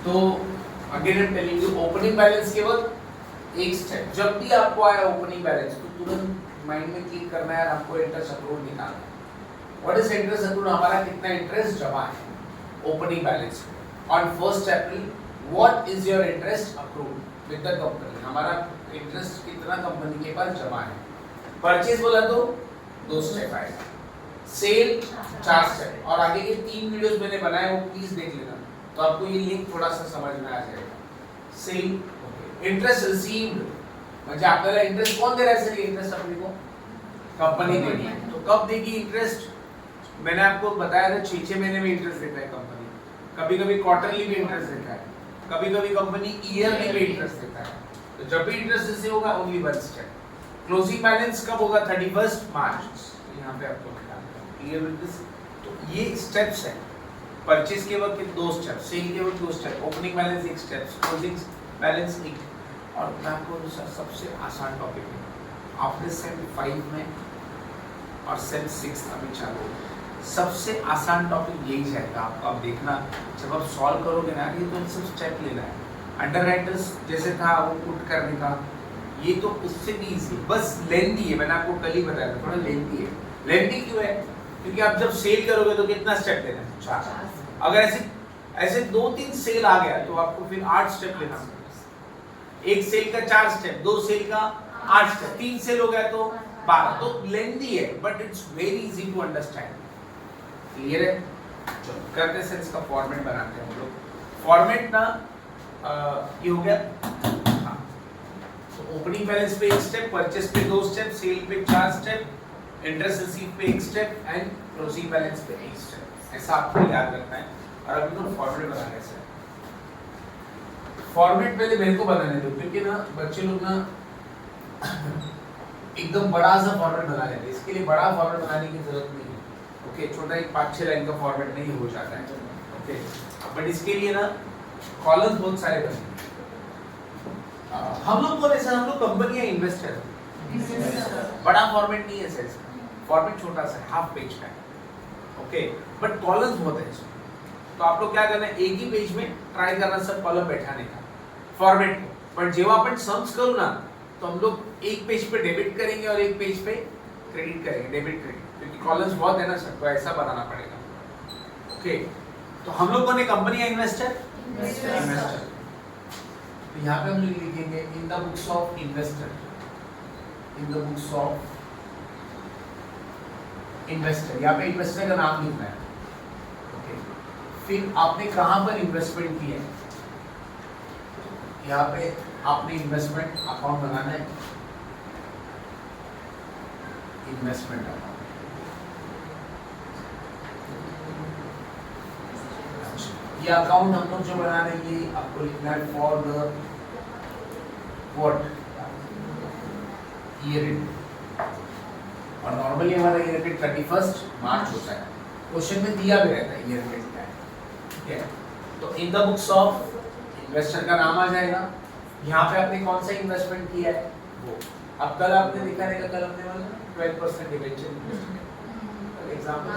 तो again I am telling you, opening balance केवल एक स्टेप, जब भी आपको आया ओपनिंग बैलेंस तो तुरंत माइंड में क्लिक करना है, आपको इंटरेस्ट अक्रूड निकालना है। What is interest accrued? हमारा कितना इंटरेस्ट जमा है opening balance on 1 April. What is your interest accrued with the company? हमारा इंटरेस्ट कितना कंपनी के पास जमा है। परचेज बोला तो 2 स्टेप आएगा, सेल 4 स्टेप, और आगे के 3 वीडियोस मैंने बनाए वो प्लीज देख लेना, तो आपको ये लिंक थोड़ा सा समझ में आ जाएगा। सेल, इंटरेस्ट रिसीव्ड म्हणजे आपल्याला इंटरेस्ट कौन दे रहा है? सर इंटरेस्ट अपने को कंपनी देगी, तो कब देगी इंटरेस्ट? मैंने आपको बताया था 6 महीने में इंटरेस्ट देता है कंपनी, कभी कभी क्वार्टरली भी इंटरेस्ट देता है, कभी कभी कंपनी ईयरली भी इंटरेस्ट देता है। तो जब भी इंटरेस्ट रिसीव होगा ओनली 1 स्टेप। क्लोजिंग बैलेंस कब होगा? 31 मार्च। यहाँ पे आपको क्लियर विद दिस। तो ये स्टेप्स है। परचेज के वक्त 2 स्टेप, सेल के वक्त 2 step, opening balance 1 step, closing balance 1। और मैं आपको सबसे आसान टॉपिक है, आपने सेम 5 में और सेम 6 अभी चालू, सबसे आसान टॉपिक यही जाएगा आपको। आप देखना जब आप सॉल्व करोगे ना, ये तो सब स्टेप लेना है। अंडरराइटर्स जैसे था वो पुट करने का, ये तो उससे भी इजी, बस लेंथी है। मैंने आपको कल ही बताया था, थोड़ा लेंथी है। लेंथी क्यों है? क्योंकि आप जब सेल करोगे तो कितना स्टेप लेना है? 4। अगर ऐसे 2-3 सेल आ गया तो आपको फिर 8 स्टेप लेना है। एक सेल का 4 स्टेप, 2 सेल का 8 स्टेप, 3 सेल हो गया तो 12। तो लेंथी है but it's very easy to understand. Clear है? चलो करते हैं, इसका फॉर्मेट बनाते हैं हम लोग। फॉर्मेट ना ये हो गया। हाँ, तो ओपनिंग बैलेंस पे 1 स्टेप, परचेज पे 2 स्टेप, सेल पे 4 स्टेप, इंटरेस्ट रिसीव पे 1 स्टेप एंड क्लोजिंग बैलेंस पे 1 स्टेप। ऐसा आपको याद रखना है। और अभी तो फॉर्मेट बनाना है। फॉर्मेट पहले मेरे को बनाने दो, क्योंकि ना बच्चे लोग ना एकदम बड़ा सा फॉर्मेट बना लेते हैं। इसके लिए बड़ा फॉर्मेट बनाने की जरूरत नहीं है। ओके, छोटा एक 5-6 लाइन का फॉर्मेट नहीं हो जाता है। ओके, बट इसके लिए ना कॉलम्स बहुत सारे बने। हम लोग बोले सर हम लोग कंपनी या इन्वेस्टर, बड़ा फॉर्मेट नहीं है सर, फॉर्मेट छोटा सा हाफ पेज का है। ओके, बट कॉलम्स बहुत है इसमें। तो आप लोग क्या करना है, एक ही पेज में ट्राई करना सब कॉलम बैठाने का फॉर्मेट को। पर जेव्हा आपण सम्स करू ना, तो हम लोग एक पेज पे डेबिट करेंगे और एक पेज पे क्रेडिट करेंगे, डेबिट क्रेडिट, क्योंकि कॉलम्स बहुत है ना सर, तो ऐसा बनाना पड़ेगा। ओके, तो हम लोग कौन है, कंपनी या इन्वेस्टर? इन्वेस्टर। तो यहाँ पे हम लोग लिखेंगे in the books of investor, in the books of investor. यहाँ पे इन्वेस्टर का नाम लिखना है। ओके, फिर आपने कहाँ पर इन्वेस्टमेंट की है, यहाँ पे आपने इन्वेस्टमेंट अकाउंट बनाना है, इन्वेस्टमेंट अकाउंट। ये अकाउंट हम लोग जो बना रहे हैं, ये आपको लिखना है for the what year and. और नॉर्मली हमारा ईयर एंड 31 मार्च होता है। क्वेश्चन में दिया भी रहता है ईयर एंड क्या है। ठीक है, तो in the books of investor का नाम आ जाएगा। यहाँ पे आपने कौन सा इन्वेस्टमेंट किया है वो। अब कल आपने दिखा रहेगा, कल हमने वाला 12% डिबेंचर इन्वेस्टमेंट एग्जाम्पल,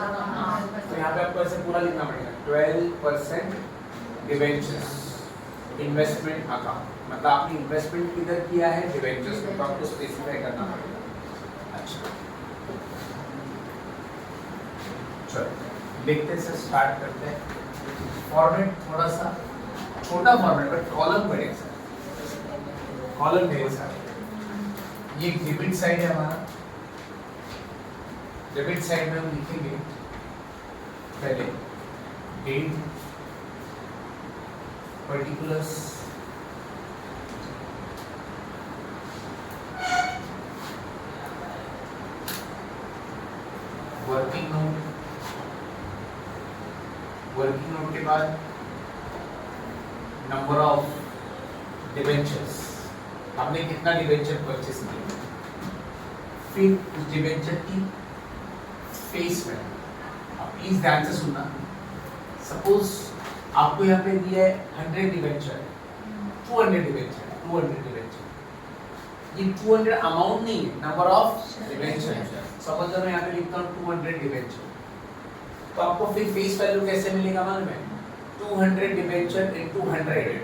तो यहाँ पे आपको ऐसे पूरा लिखना पड़ेगा 12% डिबेंचर्स इन्वेस्टमेंट अकाउंट, मतलब आपने इन्वेस्टमेंट किधर किया है, डिबेंचर्स में, तो आपको स्पेसिफाई करना पड़ेगा। अच्छा चलो देखते हैं सर, स्टार्ट करते हैं। फॉर्मेट थोड़ा सा छोटा फॉर्मेट, बट कॉलम बड़े सर, कॉलम ढेर सारे। ये डेबिट साइड है हमारा, डेबिट साइड में हम लिखेंगे पहले date, particulars, working note, working note के बाद नंबर ऑफ डिबेंचर्स, हमने कितना डिबेंचर परचेस किया, फिर उस डिबेंचर की फेस वैल्यू। आप प्लीज ध्यान से सुनना। सपोज आपको यहाँ पे दिया है 100 डिबेंचर, 200 डिबेंचर, 200 डिबेंचर। ये 200 अमाउंट नहीं है, नंबर ऑफ डिबेंचर। सपोज मैं यहाँ पे लिखता हूँ 200 डिबेंचर, तो आपको फिर फेस वैल्यू कैसे मिलेगा मालूम है? 200 डिबेंचर इनटू 100,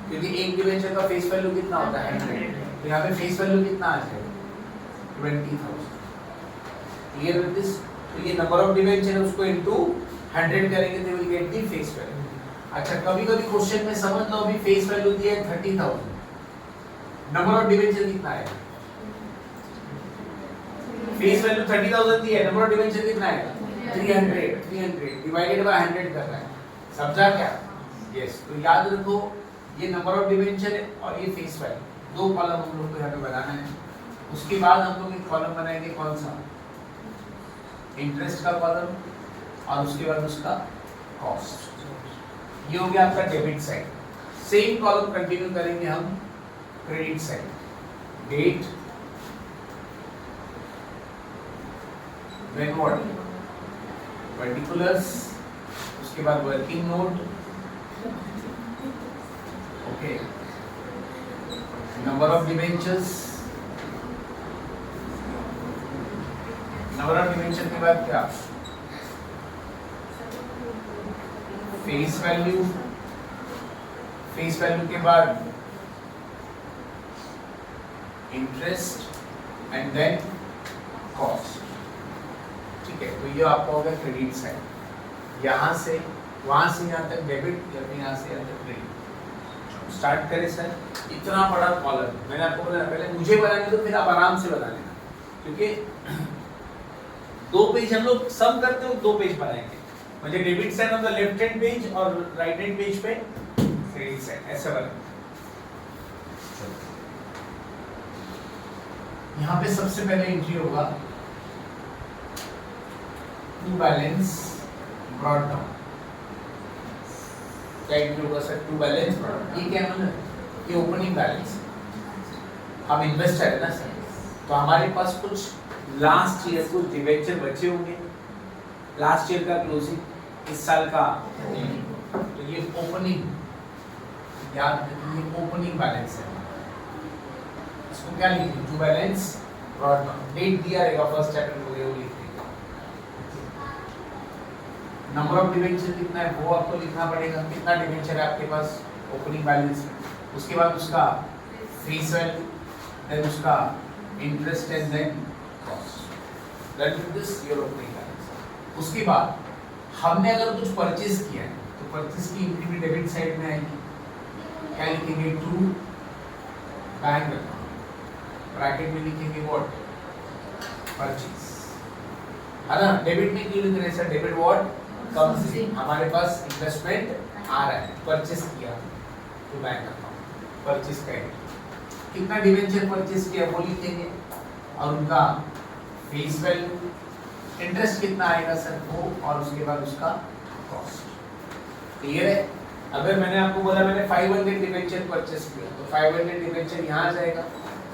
क्योंकि एक डिबेंचर का फेस वैल्यू कितना होता है 100, तो यहाँ पे फेस वैल्यू कितना आ जाएगा 20,000। Clear with this? तो ये नंबर ऑफ डिबेंचर है उसको इनटू 100 करेंगे तो will get the face value. अच्छा कभी कभी क्वेश्चन में समझ लो अभी फेस वैल्यू दिया है 30,000, नंबर ऑफ डिबेंचर कितना है? फेस वैल्यू 30,000 दी है, नंबर ऑफ डिबेंचर कितना आएगा 300 डिवाइडेड बाय 100 कर रहा है, समझा क्या? यस। तो याद रखो ये नंबर ऑफ डिबेंचर है और ये फेस वैल्यू, दो कॉलम हम लोग को यहाँ पे बनाना है। उसके बाद हम लोग एक कॉलम बनाएंगे कौन सा, इंटरेस्ट का कॉलम, और उसके बाद उसका कॉस्ट। ये हो गया आपका debit side. Same column continue करेंगे हम credit side, date, then what, particulars, उसके बाद working note, okay, number of debentures, number of debenture के बाद क्या, फेस वैल्यू, फेस वैल्यू के बाद इंटरेस्ट एंड देन कॉस्ट। ठीक है, तो ये आपका होगा क्रेडिट साइड, यहाँ से वहाँ से यहाँ तक डेबिट या फिर यहाँ से यहाँ तक क्रेडिट। स्टार्ट करें सर। इतना बड़ा कॉलम मैंने आपको बोला पहले मुझे बनाने तो फिर आप आराम से बना लेना, क्योंकि 2 पेज हम लोग सम करते हो, 2 पेज बनाएंगे, मुझे debit side on the left hand page और राइट हैंड पेज पे क्रेडिट साइड, ऐसे बना। यहाँ पे सबसे पहले एंट्री होगा टू बैलेंस ब्रॉट डाउन। क्या एंट्री होगा सर? To balance brought. ये क्या मतलब? ये ओपनिंग बैलेंस, हम इन्वेस्टर है ना सर, तो हमारे पास कुछ लास्ट ईयर कुछ डिबेंचर बचे होंगे, लास्ट ईयर का क्लोजिंग, इस साल का, तो ये ओपनिंग, याद रखिए ये ओपनिंग बैलेंस है। इसको क्या लिखेंगे? To balance brought down. Date दिया रहेगा फर्स्ट चैप्टर को, ये लिख देंगे। नंबर ऑफ डिबेंचर कितना है वो आपको लिखना पड़ेगा, कितना डिबेंचर है आपके पास ओपनिंग बैलेंस में, उसके बाद उसका फेस वैल्यू, देन उसका interest and then cost, that is this your opening balance. उसके बाद हमने अगर कुछ परचेज किया है तो परचेज की एंट्री भी डेबिट साइड में आएगी। क्या लिखेंगे? टू बैंक अकाउंट, ब्रैकेट में लिखेंगे व्हाट, परचेज, है ना। डेबिट में क्यों लिख रहे हैं सर? डेबिट व्हाट, कम से हमारे पास इन्वेस्टमेंट आ रहा है, परचेस किया तो बैंक अकाउंट, परचेस का कितना डिबेंचर परचेस किया वो लिखेंगे, और उनका फेस वैल्यू, इंटरेस्ट कितना आएगा सर वो, और उसके बाद उसका कॉस्ट। क्लियर है? अगर मैंने आपको बोला मैंने 500 डिबेंचर परचेस किया तो 500 डिबेंचर यहाँ आ जाएगा,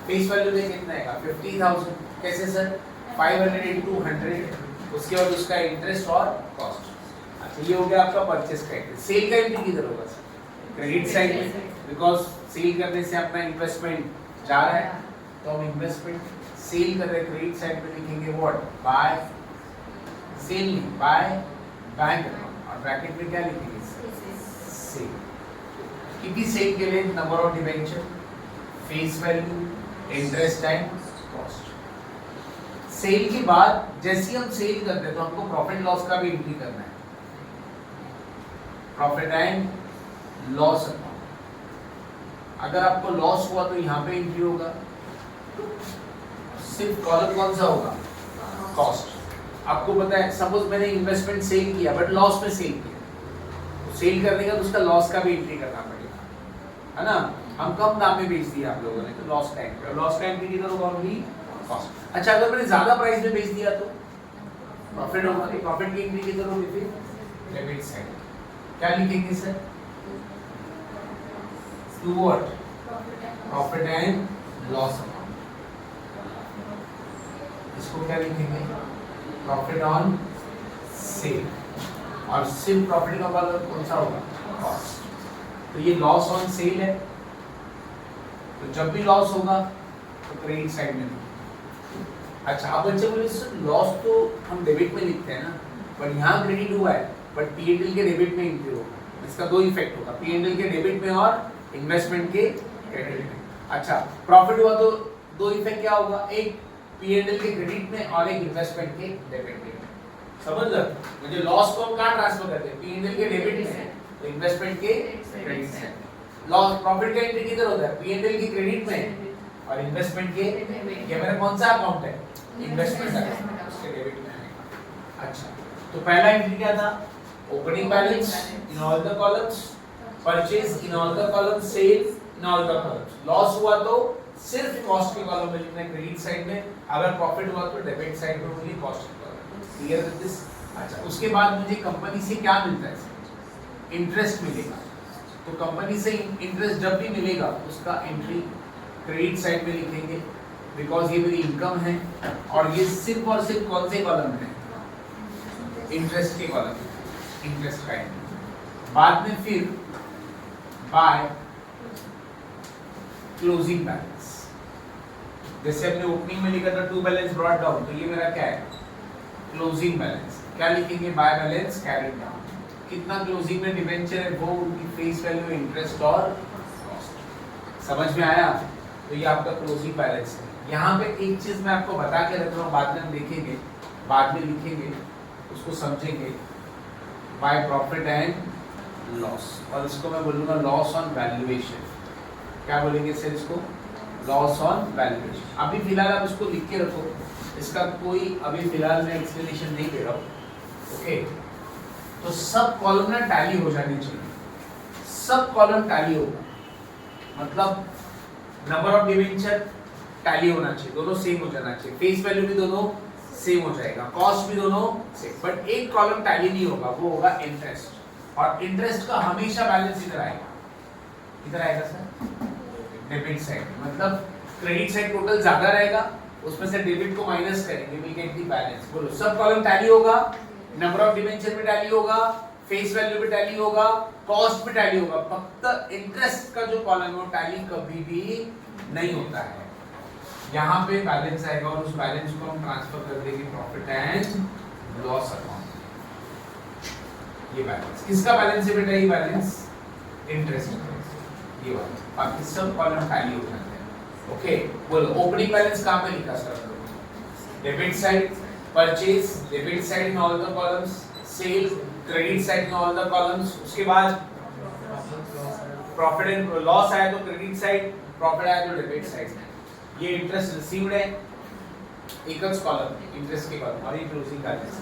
फेस वैल्यू में कितना आएगा 50,000। कैसे सर? 500 into 100, उसके बाद उसका इंटरेस्ट और कॉस्ट। अच्छा ये हो गया आपका परचेस का एंट्री। सेल का एंट्री किधर होगा सर? क्रेडिट साइड में, बिकॉज सेल करने से अपना इन्वेस्टमेंट जा रहा है, तो हम इन्वेस्टमेंट सेल कर रहे हैं, क्रेडिट साइड पे लिखेंगे what, by sale, by bank account, और ब्रैकेट में क्या लिखेंगे? सेल। कितनी सेल के लिए? Number of debenture, face value, interest and cost. Sale के बाद जैसे हम सेल करते हैं तो हमको प्रॉफिट लॉस का भी एंट्री करना है, प्रॉफिट एंड लॉस अकाउंट। अगर आपको लॉस हुआ तो यहाँ पे एंट्री होगा, सिर्फ कॉलम कौन सा होगा? कॉस्ट। आपको पता है सपोज मैंने इन्वेस्टमेंट सेल किया बट लॉस में सेल किया, तो सेल करने का तो उसका लॉस का भी एंट्री करना पड़ेगा, है ना। हम कम दाम में बेच दिया आप लोगों ने तो लॉस का एंट्री, लॉस का एंट्री किधर होगा? Only cost. अच्छा अगर मैंने ज्यादा प्राइस में बेच दिया तो प्रॉफिट होगा, प्रॉफिट की एंट्री किधर होगी? फिर डेबिट साइड। क्या लिखेंगे sir? To what, profit and loss account. इसको क्या लिखेंगे? प्रॉफिट ऑन सेल, और सिर्फ प्रॉफिट का मतलब कौन सा होगा? कॉस्ट। तो ये लॉस ऑन सेल है, तो जब भी लॉस होगा तो क्रेडिट साइड में। अच्छा अब बच्चे बोले सर लॉस तो हम डेबिट में लिखते हैं ना, बट यहाँ क्रेडिट हुआ है बट पीएनएल के डेबिट में एंट्री होगा, इसका दो इफेक्ट होगा, P&L के डेबिट में और इन्वेस्टमेंट के क्रेडिट में। अच्छा, प्रॉफिट हुआ तो दो इफेक्ट क्या होगा, एक P&L के क्रेडिट में और एक इन्वेस्टमेंट के डेबिट में। समझ लो, म्हणजे लॉस को हम कहाँ ट्रांसफर करते हैं, P&L के डेबिट में, तो इन्वेस्टमेंट के क्रेडिट में। लॉस प्रॉफिट का एंट्री किधर होता है, P&L के क्रेडिट में और इन्वेस्टमेंट के, ये मेरा कौन सा अकाउंट है, इन्वेस्टमेंट अकाउंट, उसके डेबिट में आएगा। अच्छा, तो पहला एंट्री क्या था, opening balance in all the columns, purchase in all the columns, sale in all the columns. Loss हुआ तो सिर्फ कॉस्ट के कॉलम में लिखना है क्रेडिट साइड में, अगर प्रॉफिट हुआ तो डेबिट साइड में होगी कॉस्ट के कॉलम। Clear with this? अच्छा, उसके बाद मुझे कंपनी से क्या मिलता है, इंटरेस्ट मिलेगा। तो कंपनी से इंटरेस्ट जब भी मिलेगा उसका एंट्री क्रेडिट साइड में लिखेंगे, बिकॉज ये मेरी इनकम है, और ये सिर्फ और सिर्फ कौन से कॉलम में, इंटरेस्ट के कॉलम में, इंटरेस्ट का एंट्री। बाद में फिर बाय क्लोजिंग बैलेंस, जैसे हमने ओपनिंग में लिखा था टू बैलेंस ब्रॉट डाउन, तो ये मेरा क्या है, क्लोजिंग बैलेंस। क्या लिखेंगे, बाय बैलेंस कैरिड डाउन। कितना क्लोजिंग में डिबेंचर है, वो उनकी फेस वैल्यू, इंटरेस्ट और कॉस्ट। समझ में आया? तो ये आपका क्लोजिंग बैलेंस है। यहाँ पे एक चीज मैं आपको बता के रख रहा हूँ, बाद में हम देखेंगे, बाद में लिखेंगे, उसको समझेंगे। बाय प्रॉफिट एंड लॉस, और इसको मैं बोलूँगा लॉस ऑन वैल्यूएशन। क्या बोलेंगे सर इसको, लॉस ऑन वैल्यूएशन। अभी फिलहाल आप इसको लिख के रखो, इसका कोई अभी फिलहाल मैं एक्सप्लेनेशन नहीं दे रहा हूँ। ओके, तो सब कॉलम ना टैली हो जानी चाहिए, सब कॉलम टैली होगा, मतलब नंबर ऑफ डिवेंचर टैली होना चाहिए, दोनों सेम हो जाना चाहिए, फेस वैल्यू भी दोनों सेम हो जाएगा, कॉस्ट भी दोनों सेम, बट एक कॉलम टैली नहीं होगा, वो होगा इंटरेस्ट। और इंटरेस्ट का हमेशा बैलेंस इधर आएगा, इधर आएगा सर, डेबिट साइड। मतलब क्रेडिट साइड टोटल ज्यादा रहेगा, उसमें से डेबिट को माइनस करेंगे, वी गेट द बैलेंस। बोलो, सब कॉलम टैली होगा, नंबर ऑफ डिवेंचर भी टैली होगा, फेस वैल्यू भी टैली होगा, कॉस्ट भी टैली होगा, फक्त इंटरेस्ट का जो कॉलम है वो टैली कभी भी नहीं होता है। यहाँ पे बैलेंस आएगा और उस बैलेंस को हम ट्रांसफर कर देंगे प्रॉफिट एंड लॉस अकाउंट। ये बैलेंस किसका बैलेंस है बेटा, ये बैलेंस इंटरेस्ट, ये वाला। बाकी सब कॉलम टैली हो जाते हैं। ओके, बोलो ओपनिंग बैलेंस कहाँ पे लिखा sir, debit side, purchase debit side in all the columns, cell credit side in all the columns. उसके बाद प्रॉफिट एंड लॉस आया तो क्रेडिट साइड, प्रॉफिट आया तो डेबिट साइड। ये इंटरेस्ट रिसीव्ड है, एकच कॉलम इंटरेस्ट के कॉलम, और ये क्लोजिंग बैलेंस।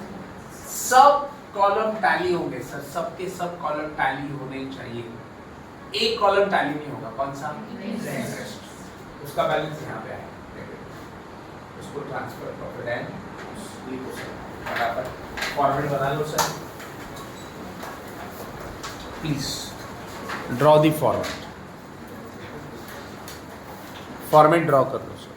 सब कॉलम टैली होंगे सर, सबके सब कॉलम टैली होने चाहिए, एक कॉलम टैली नहीं होगा, कौन सा, इंटरेस्ट, उसका बैलेंस यहाँ पे आएगा, उसको ट्रांसफर प्रॉफिट एंड लिखो सर, फटाफट फॉर्मेट बना लो sir, please draw the format, format draw कर लो सर।